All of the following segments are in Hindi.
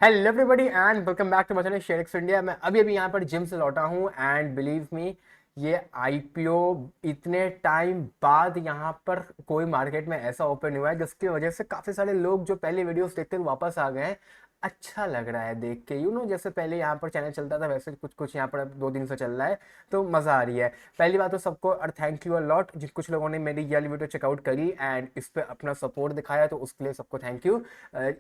Hello everybody and welcome back to my channel ShareX India. मैं अभी अभी यहाँ पर जिम से लौटा हूँ एंड बिलीव मी, ये आईपीओ इतने टाइम बाद यहाँ पर कोई मार्केट में ऐसा ओपन हुआ है जिसकी वजह से काफ़ी सारे लोग जो पहले वीडियोस देखते थे वापस आ गए हैं। अच्छा लग रहा है देख के, जैसे पहले यहाँ पर चैनल चलता था वैसे कुछ कुछ यहाँ पर अब 2 दिन से चल रहा है, तो मज़ा आ रही है। पहली बात तो सबको और थैंक यू अ लॉट जिन कुछ लोगों ने मेरी ये वाली वीडियो चेकआउट करी एंड इस पर अपना सपोर्ट दिखाया, तो उसके लिए सबको थैंक यू।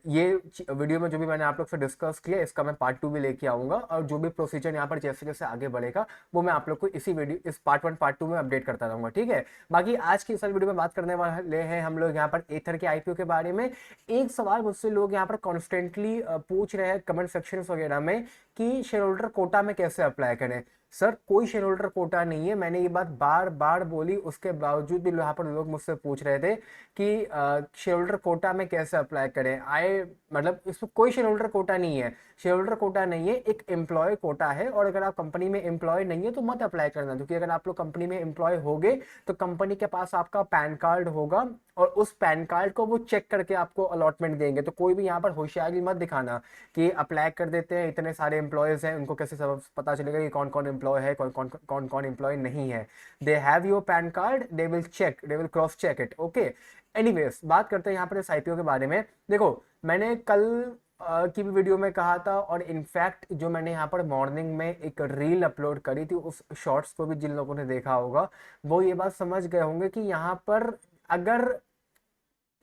ये वीडियो में जो भी मैंने आप लोग से डिस्कस किया इसका मैं पार्ट 2 भी लेके आऊंगा, और जो भी प्रोसीजर यहाँ पर जैसे जैसे आगे बढ़ेगा वो मैं आप लोग को इसी वीडियो इस पार्ट 1 पार्ट 2 में अपडेट करता रहूंगा, ठीक है। बाकी आज की इस वीडियो में बात करने वाले हैं हम लोग यहाँ पर एथर के आईपीओ के बारे में। एक सवाल मुझसे लोग यहाँ पर कॉन्स्टेंटली पूछ रहे हैं कमेंट सेक्शन वगैरह में कि शेयर होल्डर कोटा में कैसे अप्लाई करें। सर, कोई शेयर होल्डर कोटा नहीं है, मैंने ये बात बार बार बोली, उसके बावजूद भी यहाँ पर लोग मुझसे पूछ रहे थे कि शेयर होल्डर कोटा में कैसे अप्लाई करें। आए मतलब इसमें कोई शेयर होल्डर कोटा नहीं है, शेयर होल्डर कोटा नहीं है, एक एम्प्लॉय कोटा है। और अगर आप कंपनी में एम्प्लॉय नहीं है तो मत अप्लाई करना, क्योंकि अगर आप लोग कंपनी में एम्प्लॉय होगे तो कंपनी के पास आपका पैन कार्ड होगा और उस पैन कार्ड को वो चेक करके आपको अलॉटमेंट देंगे। तो कोई भी यहाँ पर होशियारी मत दिखाना कि अप्लाई कर देते हैं, इतने सारे एम्प्लॉयज हैं, उनको कैसे सब पता चलेगा कि कौन कौन एम्प्लॉय है, कौन कौन एम्प्लॉय नहीं है। They have your PAN card, they will cross check it, okay. Anyways, बात करते हैं यहाँ पर इस आईपीओ के बारे में। देखो, मैंने कल की भी वीडियो में कहा था, और इनफैक्ट जो मैंने यहाँ पर मॉर्निंग में एक रील अपलोड करी थी, उस शॉर्ट्स को भी जिन लोगों ने देखा होगा वो ये बात समझ गए होंगे कि यहाँ पर अगर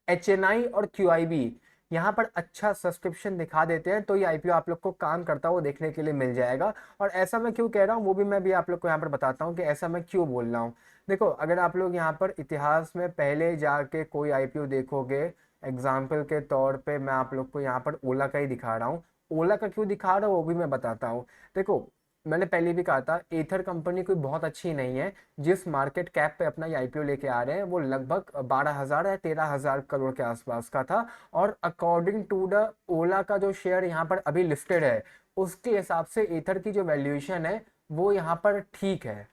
एचएनआई और क्यूआईबी यहाँ पर अच्छा सब्सक्रिप्शन दिखा देते हैं तो ये आईपीओ आप लोग को काम करता हुआ देखने के लिए मिल जाएगा। और ऐसा मैं क्यों कह रहा हूँ वो भी मैं भी आप लोग को यहाँ पर बताता हूँ कि ऐसा मैं क्यों बोल रहा हूँ। देखो, अगर आप लोग यहाँ पर इतिहास में पहले जाके कोई आईपीओ देखोगे, एग्जाम्पल के तौर पे मैं आप लोग को यहाँ पर ओला का ही दिखा रहा हूँ। ओला का क्यों दिखा रहा हूँ वो भी मैं बताता हूँ। देखो, मैंने पहले भी कहा था एथर कंपनी कोई बहुत अच्छी नहीं है। जिस मार्केट कैप पे अपना आईपीओ लेके आ रहे हैं वो लगभग 12,000 या 13,000 करोड़ के आसपास का था। और अकॉर्डिंग टू द ओला का जो शेयर यहाँ पर अभी लिस्टेड है, उसके हिसाब से एथर की जो वैल्यूएशन है वो यहाँ पर ठीक है।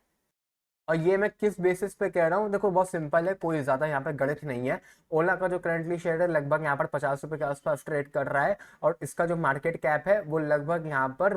और ये मैं किस बेसिस पे कह रहा हूँ, देखो बहुत सिंपल है, कोई ज्यादा यहाँ पे गणित नहीं है। ओला का जो करंटली शेयर है लगभग यहाँ पर 50 रुपए के आसपास ट्रेड कर रहा है, और इसका जो मार्केट कैप है वो लगभग यहाँ पर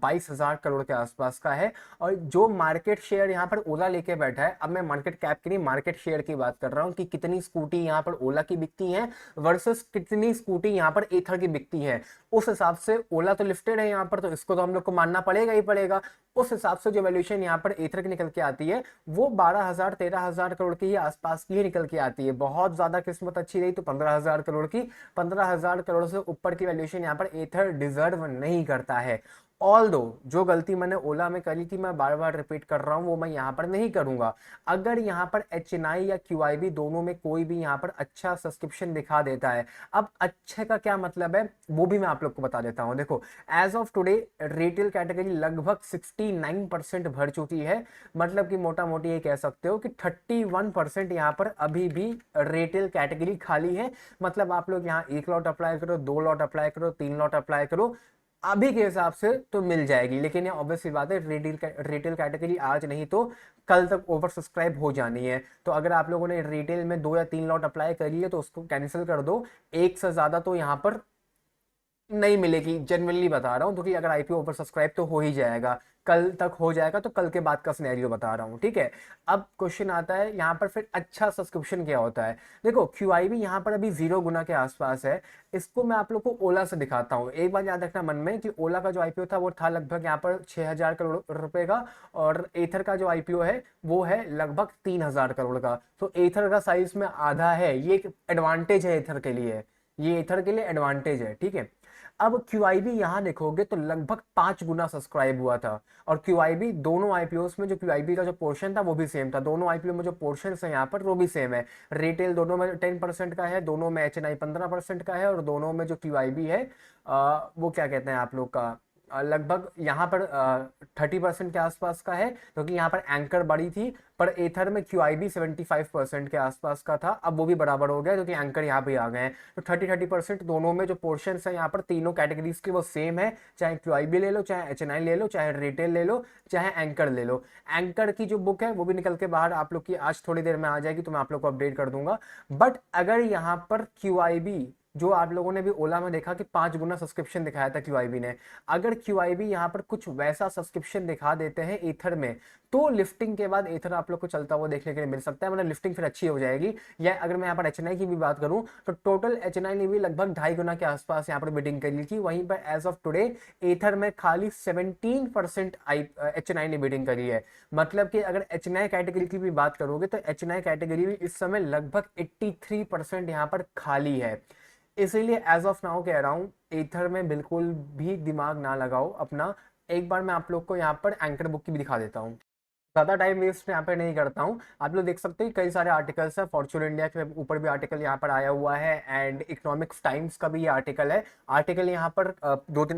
22,000 करोड़ के आसपास का है। और जो मार्केट शेयर यहाँ पर ओला लेके बैठा है, अब मैं मार्केट कैप की नहीं मार्केट शेयर की बात कर रहा हूँ कि कितनी स्कूटी यहाँ पर ओला की बिकती है वर्सेस कितनी स्कूटी यहाँ पर एथर की बिकती है। उस हिसाब से ओला तो लिस्टेड है यहाँ पर, तो इसको तो हम लोग को मानना पड़ेगा ही पड़ेगा। उस हिसाब से जो वैल्यूएशन यहाँ पर एथर की निकल के आती है वो 12,000 13,000 करोड़ की ही आसपास की ही निकल के आती है। बहुत ज्यादा किस्मत अच्छी रही तो 15,000 करोड़ की, 15,000 करोड़ से ऊपर की वैल्यूएशन यहाँ पर एथर डिजर्व नहीं करता है। ऑल दो जो गलती मैंने ओला में करी थी मैं बार बार रिपीट कर रहा हूं वो मैं यहाँ पर नहीं करूंगा। अगर यहाँ पर एचएनआई या क्यूआईबी दोनों में कोई भी यहाँ पर अच्छा सब्सक्रिप्शन दिखा देता है, अब अच्छे का क्या मतलब है वो भी मैं आप लोग को बता देता हूं। देखो, as of today retail category लगभग 69% भर चुकी है। मतलब कि मोटा मोटी ये कह सकते हो कि 31% यहाँ पर अभी भी रिटेल कैटेगरी खाली है। मतलब आप लोग यहाँ 1 लॉट अप्लाई करो, 2 लॉट अप्लाई करो, 3 लॉट अप्लाई करो, अभी के हिसाब से तो मिल जाएगी। लेकिन ये ऑब्वियसली बात है, रिटेल कैटेगरी आज नहीं तो कल तक ओवर सब्सक्राइब हो जानी है। तो अगर आप लोगों ने रिटेल में 2 या 3 लॉट अप्लाई करी है तो उसको कैंसिल कर दो। एक से ज्यादा तो यहाँ पर नहीं मिलेगी, जनरली बता रहा हूँ, क्योंकि अगर आईपीओ ओवर सब्सक्राइब तो हो ही जाएगा, कल तक हो जाएगा, तो कल के बाद का सिनेरियो बता रहा हूँ, ठीक है। अब क्वेश्चन आता है यहाँ पर फिर अच्छा सब्सक्रिप्शन क्या होता है। देखो, क्यूआईबी यहाँ पर अभी 0 गुना के आसपास है। इसको मैं आप लोग को ओला से दिखाता हूँ। एक बार याद रखना मन में कि ओला का जो आईपीओ था वो था लगभग यहाँ पर 6,000 करोड़ रुपए का, और एथर का जो आईपीओ है वो है लगभग 3,000 करोड़ का। तो एथर का साइज में आधा है, ये एक एडवांटेज है एथर के लिए, ये एथर के लिए एडवांटेज है, ठीक है। अब क्यूआईबी यहां देखोगे तो लगभग 5 गुना सब्सक्राइब हुआ था। और क्यूआईबी दोनों आईपीओस में जो क्यूआईबी का जो पोर्शन था वो भी सेम था, दोनों आईपीओ में जो पोर्शन है यहाँ पर वो भी सेम है। रिटेल दोनों में 10% का है, दोनों में एचएनआई 15% का है, और दोनों में जो क्यूआईबी है वो क्या कहते हैं आप लोग का लगभग यहाँ पर 30% के आसपास का है, क्योंकि यहाँ पर एंकर बड़ी थी। पर एथर में क्यूआईबी 75% के आसपास का था, अब वो भी बराबर हो गया क्योंकि एंकर यहाँ पे आ गए हैं। तो 30-30% दोनों में जो पोर्शन है यहाँ पर तीनों कैटेगरीज के वो सेम है, चाहे क्यूआईबी ले लो, चाहे एचएनआई ले लो, चाहे रिटेल ले लो, चाहे एंकर ले लो। एंकर की जो बुक है वो भी निकल के बाहर आप लोग की आज थोड़ी देर में आ जाएगी, तो मैं आप लोग को अपडेट कर दूंगा। बट अगर यहाँ पर क्यूआईबी जो आप लोगों ने भी ओला में देखा कि 5 गुना सब्सक्रिप्शन दिखाया था क्यूआईबी ने, अगर क्यूआईबी यहाँ पर कुछ वैसा सब्सक्रिप्शन दिखा देते हैं ईथर में, तो लिफ्टिंग के बाद ईथर आप लोग को चलता हुआ देखने के लिए मिल सकता है, मतलब लिफ्टिंग फिर अच्छी हो जाएगी। या अगर मैं यहाँ पर एच की भी बात करूँ तो टोटल एच ने भी लगभग 2.5 गुना के आसपास यहाँ पर बिडिंग करी थी। वहीं पर एज ऑफ टुडे ईथर में खाली 17% एच ने बिडिंग करी है। मतलब कि अगर एच कैटेगरी की भी बात करोगे तो एच कैटेगरी भी इस समय लगभग 83% यहाँ पर खाली है। इसीलिए एज ऑफ नाउ कह रहा हूँ ईथर में बिल्कुल भी दिमाग ना लगाओ अपना। एक बार मैं आप लोग को यहाँ पर एंकर बुक की भी दिखा देता हूँ, ज़्यादा टाइम वेस्ट यहाँ पे नहीं करता हूँ। आप लोग देख सकते हैं कई सारे आर्टिकल्स हैं, फॉर्च्यून इंडिया के ऊपर भी आर्टिकल यहाँ पर आया हुआ है एंड इकोनॉमिक्स टाइम्स का भी ये आर्टिकल है। आर्टिकल यहाँ पर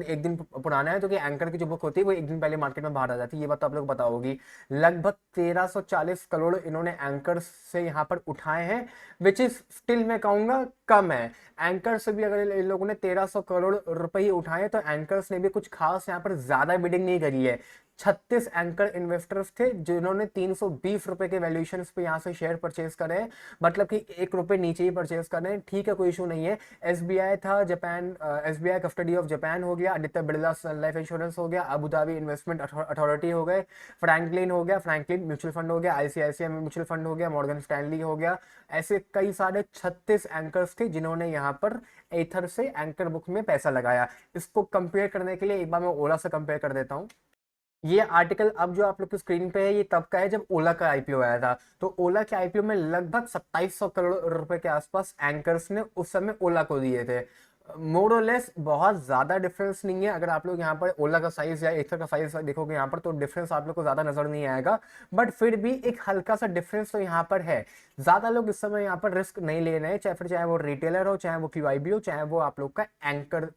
1 दिन पुराना है, तो कि एंकर की जो बुक होती है वो 1 दिन पहले मार्केट में बाहर आ जाती है, ये बात तो आप लोग को पता होगी। लगभग 1340 करोड़ इन्होंने एंकर से यहाँ पर उठाए हैं, विच इज स्टिल मैं कहूँगा कम है। एंकर से भी अगर इन लोगों ने 1300 करोड़ रुपए ही उठाए तो एंकर्स ने भी कुछ खास यहाँ पर ज्यादा बिडिंग नहीं करी है। 36 एंकर इन्वेस्टर्स थे जिन्होंने 320 रुपए के वैल्यूएशन पे यहाँ से शेयर परचेज करे हैं, मतलब कि 1 रुपए नीचे ही परचेज कर रहे हैं। ठीक है, कोई इशू नहीं है। एसबीआई था, Japan SBI custody of Japan हो गया, आदित्य बिरला सन लाइफ इंश्योरेंस हो गया, अबू धाबी इन्वेस्टमेंट अथॉरिटी हो गए, फ्रैंकलिन हो गया, फ्रैंकलिन म्यूचुअल फंड हो गया, आईसीआईसीआई म्यूचुअल फंड हो गया, मॉर्गन स्टैनली हो गया। ऐसे कई सारे 36 एंकर्स थे जिन्होंने यहाँ पर एथर से एंकर बुक में पैसा लगाया। इसको कंपेयर करने के लिए एक बार मैं ओला से कंपेयर कर देता हूँ। ये आर्टिकल अब जो आप लोग की स्क्रीन पे है ये तब का है जब ओला का आईपीओ आया था। तो ओला के आईपीओ में लगभग 2700 करोड़ रुपए के आसपास एंकर्स ने उस समय ओला को दिए थे। मोर और लेस बहुत ज्यादा डिफरेंस नहीं है। अगर आप लोग यहाँ पर ओला का साइज या एथर का साइज देखोगे यहाँ पर तो डिफरेंस आप लोग को ज्यादा नजर नहीं आएगा, बट फिर भी एक हल्का सा डिफरेंस तो यहाँ पर है। ज्यादा लोग इस समय यहाँ पर रिस्क नहीं ले रहे हैं, चाहे वो रिटेलर हो, चाहे वो क्यूआईबी हो, चाहे वो आप लोग का एंकर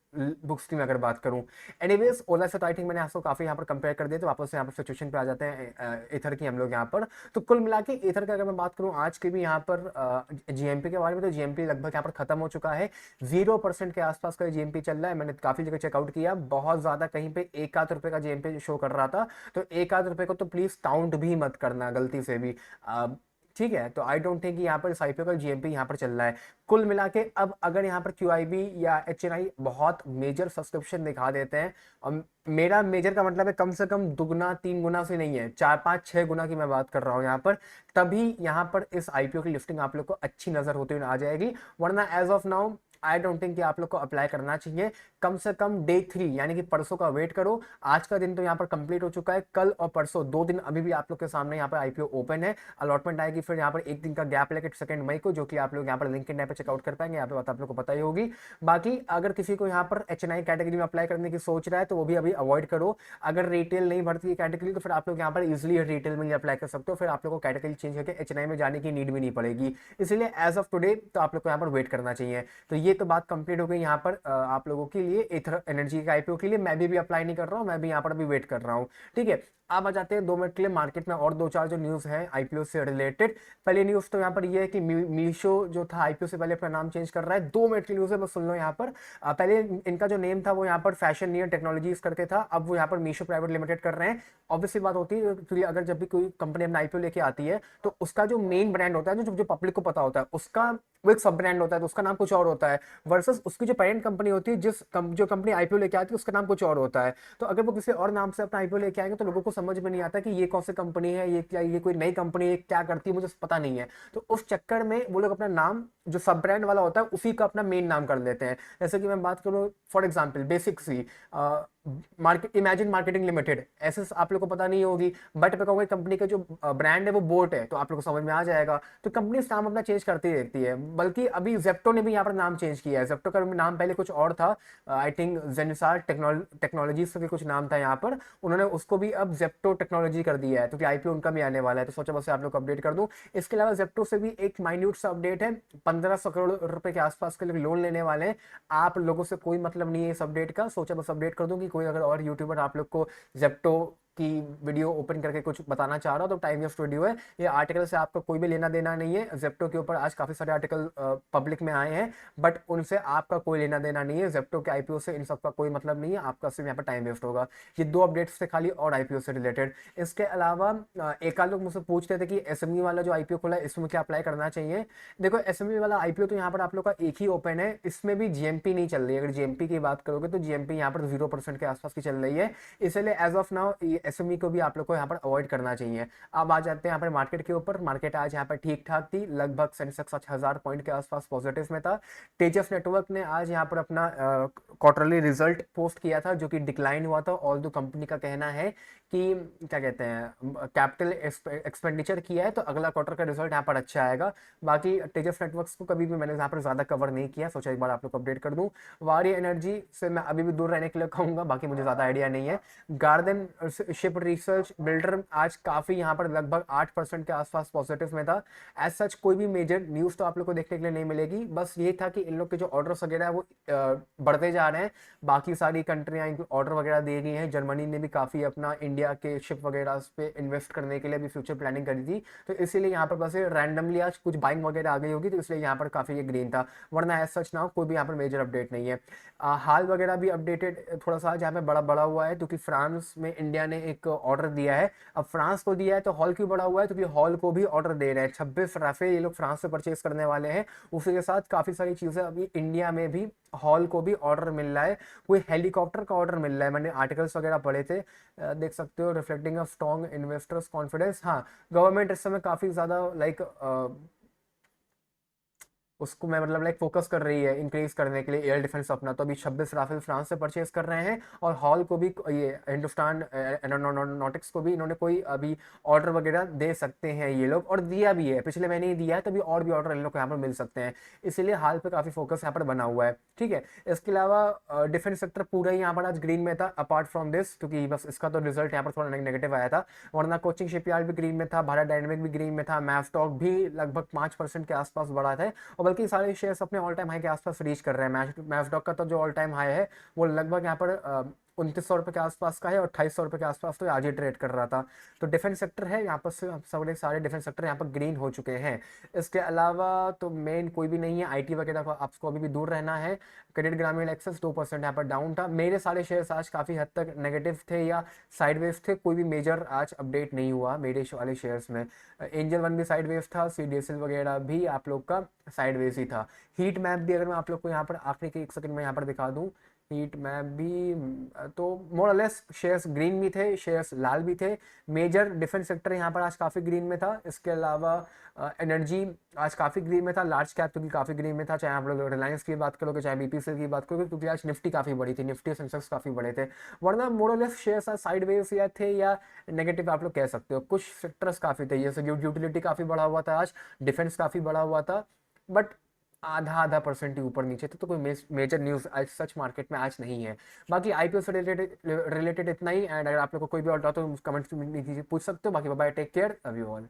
बुक्स की मैं अगर बात करूं। एनीवेज ओला से तो आई थिंक मैंने आपको काफी यहाँ पर कंपेयर कर दिया, तो वापस यहाँ पर सिचुएशन पे आ जाते हैं इथर की हम लोग यहाँ पर। तो कुल मिला के इथर की अगर मैं बात करूं आज के भी यहाँ पर जीएमपी के बारे में, तो जीएमपी लगभग यहाँ पर खत्म हो चुका है। 0% के आसपास का जीएमपी चल रहा है। मैंने काफी जगह चेकआउट किया, बहुत ज्यादा कहीं पे 1 आध रुपए का जीएमपी शो कर रहा था। तो 1 आध रुपए को तो प्लीज काउंट भी मत करना गलती से भी। ठीक है, तो आई डोंट थिंक यहाँ पर इस आईपीओ का जीएमपी यहाँ पर चल रहा है। कुल मिला के अब अगर यहाँ पर क्यूआईबी या एचएनआई बहुत मेजर सब्सक्रिप्शन दिखा देते हैं, और मेरा मेजर का मतलब है कम से कम 2 गुना 3 गुना से नहीं है, 4 5 6 गुना की मैं बात कर रहा हूँ यहाँ पर, तभी यहाँ पर इस आईपीओ की लिस्टिंग आप लोग को अच्छी नजर होती हुई आ जाएगी। वरना as of now I don't think कि आप लोग को अप्लाई करना चाहिए। कम से कम डे 3 यानी कि परसों का वेट करो। आज का दिन तो यहाँ पर कंप्लीट हो चुका है, कल और परसों 2 दिन अभी भी आप लोग के सामने यहाँ पर आईपीओ ओपन है। अलॉटमेंट आएगी फिर यहाँ पर 1 दिन का गैप लेकर 2 मई को, जो कि आप लोग यहाँ पर लिंक पे चेकआउट कर पाएंगे। यहाँ पे बात आप लोग को पता ही होगी। बाकी अगर किसी को यहाँ पर एचएनआई कैटेगरी में अप्लाई करने की सोच रहा है तो वो भी अभी अवॉइड करो। अगर रिटेल नहीं भरती है कैटेगरी तो फिर आप लोग यहाँ पर इजिली रिटेल में अप्लाई कर सकते हो, फिर आप लोग को कैटेगरी चेंज करके एचएनआई में जाने की नीड भी नहीं पड़ेगी। इसलिए एज ऑफ टुडे तो आप लोग को यहाँ पर वेट करना चाहिए। तो ये तो बात कंप्लीट हो गई यहाँ पर आप लोगों के लिए एथर एनर्जी के आईपीओ के लिए। मैं भी अप्लाई नहीं कर रहा हूँ, मैं भी यहाँ पर अभी वेट कर रहा हूँ। ठीक है, अब आ जाते हैं 2 मिनट के लिए मार्केट में और 2 4 जो न्यूज है आईपीओ से रिलेटेड। पहले न्यूज तो यहाँ पर ये है कि मीशो जो था आईपीओ से पहले अपना नाम चेंज कर रहा है। 2 मिनट की न्यूज है, बस सुन लो यहाँ पर। पहले इनका जो नेम था वो यहाँ पर फैशन नियर टेक्नोलॉजीज करके था, अब वो यहाँ पर मीशो प्राइवेट लिमिटेड कर रहे हैं। ऑब्वियसली बात होती है क्योंकि अगर जब भी कोई कंपनी अपना आईपीओ लेके आती है तो उसका जो मेन ब्रांड होता है, जो पब्लिक को पता होता है, उसका वो एक सब ब्रांड होता है, तो उसका नाम कुछ और होता है। वर्सेस उसकी जो पेरेंट कंपनी होती है, जो कंपनी आईपीओ लेके आती है, उसका नाम कुछ और होता है। तो अगर वो किसी और नाम से अपना आईपीओ लेके आएंगे तो लोगों को समझ में नहीं आता कि ये कौन सी कंपनी है, ये क्या, ये कोई नई कंपनी है, क्या करती है, मुझे पता नहीं है। तो उस चक्कर में वो लोग अपना नाम जो सब ब्रांड वाला होता है उसी का अपना मेन नाम कर लेते हैं। जैसे कि मैं बात करूँ for example basic c market imagine marketing limited, ऐसे आप लोग को पता नहीं होगी, बट मैं कहूँगा कंपनी का जो ब्रांड है वो बोट है, तो आप लोग को समझ में आ जाएगा। तो कंपनी नाम अपना चेंज करती रहती है। बल्कि अभी जेप्टो ने भी यहाँ पर नाम चेंज किया है। जेप्टो का नाम पहले कुछ और था, आई थिंक जेनिसार टेक्नोलॉजीज का कुछ नाम था यहाँ पर, उन्होंने उसको भी अब जेप्टो टेक्नोलॉजी कर दिया है, तो आईपीओ उनका भी आने वाला है। तो सोचा बस आप लोग को अपडेट कर दूं। इसके अलावा जेप्टो से भी एक माइन्यूट सा अपडेट है, 1500 करोड़ रुपए के आसपास के लिए लोन लेने वाले हैं। आप लोगों से कोई मतलब नहीं है इस अपडेट का, सोचा बस अपडेट कर दूं कि कोई अगर और यूट्यूबर आप लोग को जेप्टो की वीडियो ओपन करके कुछ बताना चाह रहा हूँ तो टाइम वेस्ट वीडियो है। ये आर्टिकल से आपका कोई भी लेना देना नहीं है। जेप्टो के ऊपर आज काफ़ी सारे आर्टिकल पब्लिक में आए हैं, बट उनसे आपका कोई लेना देना नहीं है। जेप्टो के आईपीओ से इन सब का कोई मतलब नहीं है, आपका सिर्फ यहाँ पर टाइम वेस्ट होगा। ये 2 अपडेट्स थे खाली और आईपीओ से रिलेटेड। इसके अलावा एक आध लोग मुझसे पूछते थे कि एसएमई वाला जो आईपीओ खुला है इसमें क्या अप्लाई करना चाहिए। देखो एसएमई वाला आईपीओ तो यहाँ पर आप लोग का एक ही ओपन है, इसमें भी जीएमपी नहीं चल रही है। अगर जीएमपी की बात करोगे तो जीएमपी यहाँ पर 0% के आसपास की चल रही है, इसलिए एज ऑफ नाउ एसएमई को भी आप लोग को यहाँ पर अवॉइड करना चाहिए। अब आ जाते हैं यहाँ पर मार्केट के ऊपर। मार्केट आज यहाँ पर ठीक ठाक थी, लगभग सेंसेक्स 1000 पॉइंट के आसपास पॉजिटिव में था। तेजस नेटवर्क ने आज यहाँ पर अपना क्वार्टरली रिजल्ट पोस्ट किया था जो कि डिक्लाइन हुआ था। ऑल दो कंपनी का कहना है कि क्या कहते हैं कैपिटल एक्सपेंडिचर किया है तो अगला क्वार्टर का रिजल्ट यहाँ पर अच्छा आएगा। बाकी तेजस नेटवर्क्स को कभी भी मैंने यहाँ पर ज़्यादा कवर नहीं किया, सोचा एक बार आप लोग को अपडेट कर दूँ। वारी एनर्जी से मैं अभी भी दूर रहने के लिए कहूँगा, बाकी मुझे ज़्यादा आइडिया नहीं है। गार्डन शिप रिसर्च बिल्डर आज काफ़ी यहाँ पर लगभग 8% के आसपास पॉजिटिव में था। एज सच कोई भी मेजर न्यूज़ तो आप लोग को देखने के लिए नहीं मिलेगी, बस ये था कि इन लोग के जो ऑर्डर्स वगैरह है वो बढ़ते जा रहे हैं। बाकी सारी कंट्रियाँ ऑर्डर वगैरह दे गई हैं। जर्मनी ने भी काफ़ी अपना इंडिया के शिप वगैरह पे इन्वेस्ट करने के लिए भी फ्यूचर प्लानिंग करी थी, तो इसीलिए यहाँ पर बस रैंडमली आज कुछ बाइंग वगैरह आ गई होगी, तो इसलिए यहाँ पर काफ़ी ये ग्रीन था। वरना एज सच ना कोई भी यहाँ पर मेजर अपडेट नहीं है। हाल वगैरह भी अपडेटेड थोड़ा सा जहाँ पे बड़ा बड़ा हुआ है क्योंकि फ्रांस में इंडिया ने एक ऑर्डर दिया है। अब फ्रांस को दिया है तो हॉल क्यों बड़ा हुआ है, क्योंकि हॉल को भी ऑर्डर दे रहे हैं। 26 राफेल ये लोग फ्रांस से परचेज करने वाले हैं। उसी के साथ काफ़ी सारी चीज़ें अभी इंडिया में भी हॉल को भी ऑर्डर मिल रहा है। कोई हेलीकॉप्टर का ऑर्डर मिल रहा है, मैंने आर्टिकल्स वगैरह पढ़े थे, देख सकते हो। Reflecting of strong investors confidence. हाँ, गवर्नमेंट इस समय काफ़ी ज़्यादा लाइक उसको मैं मतलब लाइक फोकस कर रही है इंक्रीज करने के लिए एयर डिफेंस अपना। तो अभी 26 राफेल फ्रांस से परचेज कर रहे हैं और हॉल को भी ये हिंदुस्तान एरोनॉटिक्स को भी इन्होंने कोई अभी ऑर्डर वगैरह दे सकते हैं ये लोग, और दिया भी है। पिछले महीने ही दिया है, तभी और भी ऑर्डर इन लोग को यहाँ पर मिल सकते हैं। इसीलिए हाल पे काफ़ी फोकस यहाँ पर बना हुआ है, ठीक है। इसके अलावा डिफेंस सेक्टर पूरा ही यहाँ पर आज ग्रीन में था अपार्ट फ्रॉम दिस, क्योंकि बस इसका तो रिजल्ट यहाँ पर थोड़ा नेगेटिव आया था। वरना कोचिंग शिपयार्ड भी ग्रीन में था, भारत डायनेमिक भी ग्रीन में था, मैफस्टॉक भी लगभग 5% के आसपास बढ़ा था, और बल्कि सारे शेयर्स अपने ऑल टाइम हाई के आसपास रीच कर रहे हैं। मैफस्टॉक का तो जो ऑल टाइम हाई है वो लगभग यहाँ पर 2900 रुपये के आसपास का है, और 2800 रुपये के आसपास तो आज ही ट्रेड कर रहा था। तो डिफेंस सेक्टर है यहाँ पर, सारे डिफेंस सेक्टर यहाँ पर ग्रीन हो चुके हैं। इसके अलावा तो मेन कोई भी नहीं है। आईटी वगैरह को आपको अभी भी दूर रहना है। क्रेडिट ग्रामीण एक्सेस 2% यहाँ पर डाउन था। मेरे सारे शेयर्स आज काफ़ी हद तक नेगेटिव थे या साइडवेज थे, कोई भी मेजर आज अपडेट नहीं हुआ मेरे वाले शेयर्स में। एंजल वन भी साइडवेज था, सीडीएसएल वगैरह भी आप लोग का साइडवेज ही था। हीट मैप भी अगर मैं आप लोग को यहाँ पर आखिरी के 1 सेकंड में यहाँ पर दिखा दूँ, हीट मैप भी तो मोरलेस शेयर्स ग्रीन भी थे, शेयर्स लाल भी थे। मेजर डिफेंस सेक्टर यहाँ पर आज काफ़ी ग्रीन में था। इसके अलावा एनर्जी आज काफ़ी ग्रीन में था, लार्ज कैप भी काफ़ी ग्रीन में था, चाहे आप लोग रिलायंस की बात करोगे चाहे बीपीसीएल की बात करोगे, क्योंकि आज निफ्टी काफ़ी बड़ी थी, निफ्टी सेंसेक्स काफ़ी बड़े थे। वरना मोरलेस शेयर्स आज साइडवेज या थे या नेगेटिव आप लोग कह सकते हो। कुछ सेक्टर्स काफ़ी थे, जैसे यूटिलिटी काफ़ी बढ़ा हुआ था आज, डिफेंस काफ़ी बढ़ा हुआ था, बट आधा आधा परसेंट ही ऊपर नीचे थे। तो कोई मेजर न्यूज़ आज सच मार्केट में आज नहीं है। बाकी आईपीओ से रिलेटेड इतना ही। एंड अगर आप लोग को कोई भी और डाउट हो तो कमेंट्स में पूछ सकते हो। बाकी bye, take care, love you all.